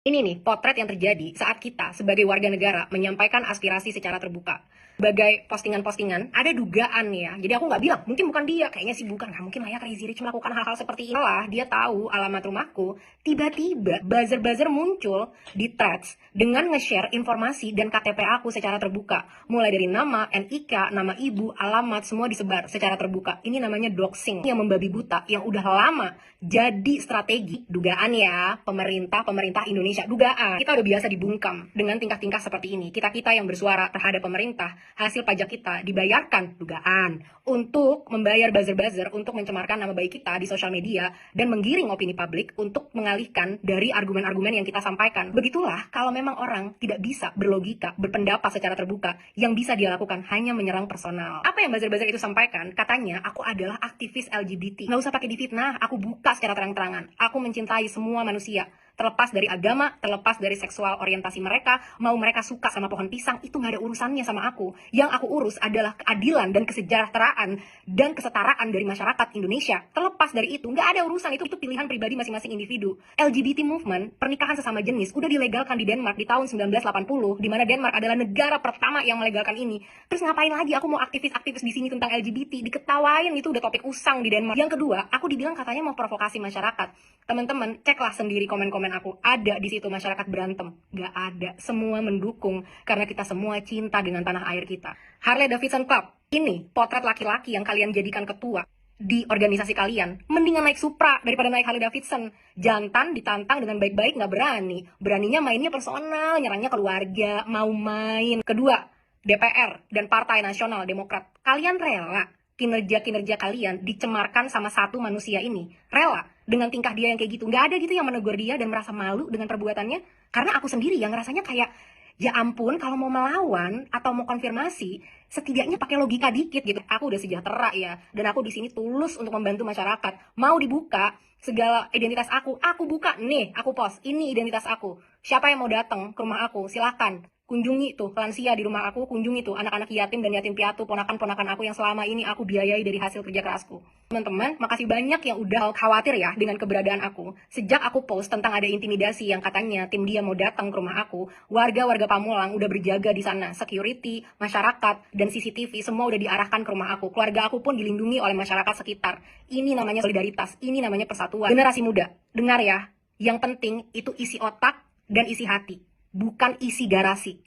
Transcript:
Ini nih, potret yang terjadi saat kita sebagai warga negara menyampaikan aspirasi secara terbuka. Sebagai postingan-postingan, ada dugaan nih ya. Jadi aku nggak bilang, mungkin bukan dia, kayaknya sih bukan. Nggak mungkin lah ya Crazy Rich melakukan hal-hal seperti ini. Lah, dia tahu alamat rumahku, tiba-tiba buzzer-buzzer muncul di threads dengan nge-share informasi dan KTP aku secara terbuka. Mulai dari nama, NIK, nama ibu, alamat, semua disebar secara terbuka. Ini namanya doxing yang membabi buta, yang udah lama jadi strategi dugaan ya pemerintah Indonesia. Dugaan kita udah biasa dibungkam dengan tingkah-tingkah seperti ini. Kita yang bersuara terhadap pemerintah, hasil pajak kita dibayarkan dugaan untuk membayar buzzer-buzzer untuk mencemarkan nama baik kita di sosial media dan menggiring opini publik untuk mengalihkan dari argumen-argumen yang kita sampaikan. Begitulah kalau memang orang tidak bisa berlogika, berpendapat secara terbuka, yang bisa dia lakukan hanya menyerang personal. Apa yang buzzer-buzzer itu sampaikan? Katanya aku adalah aktivis LGBT. Nggak usah pakai difitnah, aku buka secara terang-terangan. Aku mencintai semua manusia, terlepas dari agama, terlepas dari seksual orientasi mereka, mau mereka suka sama pohon pisang, itu nggak ada urusannya sama aku. Yang aku urus adalah keadilan dan kesejahteraan dan kesetaraan dari masyarakat Indonesia. Terlepas dari itu, nggak ada urusan, itu pilihan pribadi masing-masing individu. LGBT movement, pernikahan sesama jenis, udah dilegalkan di Denmark di tahun 1980, di mana Denmark adalah negara pertama yang melegalkan ini. Terus ngapain lagi aku mau aktivis-aktivis di sini tentang LGBT? Diketawain, itu udah topik usang di Denmark. Yang kedua, aku dibilang katanya mau provokasi masyarakat. Teman-teman, ceklah sendiri komen-komen aku. Ada di situ masyarakat berantem. Gak ada. Semua mendukung karena kita semua cinta dengan tanah air kita. Harley Davidson Club. Ini potret laki-laki yang kalian jadikan ketua di organisasi kalian. Mendingan naik Supra daripada naik Harley Davidson. Jantan ditantang dengan baik-baik gak berani. Beraninya mainnya personal, nyerangnya keluarga, mau main. Kedua, DPR dan Partai Nasional Demokrat. Kalian rela kinerja-kinerja kalian dicemarkan sama satu manusia ini? Rela dengan tingkah dia yang kayak gitu? Nggak ada gitu yang menegur dia dan merasa malu dengan perbuatannya? Karena aku sendiri yang rasanya kayak, ya ampun, kalau mau melawan atau mau konfirmasi, setidaknya pakai logika dikit gitu. Aku udah sejahtera ya, dan aku di sini tulus untuk membantu masyarakat. Mau dibuka segala identitas aku buka nih, aku post, ini identitas aku. Siapa yang mau datang ke rumah aku, silakan. Kunjungi tuh lansia di rumah aku, kunjungi tuh anak-anak yatim dan yatim piatu, ponakan-ponakan aku yang selama ini aku biayai dari hasil kerja kerasku. Teman-teman, makasih banyak yang udah khawatir ya dengan keberadaan aku. Sejak aku post tentang ada intimidasi yang katanya tim dia mau datang ke rumah aku, warga-warga Pamulang udah berjaga di sana. Security, masyarakat, dan CCTV semua udah diarahkan ke rumah aku. Keluarga aku pun dilindungi oleh masyarakat sekitar. Ini namanya solidaritas, ini namanya persatuan. Generasi muda, dengar ya, yang penting itu isi otak dan isi hati, bukan isi garasi.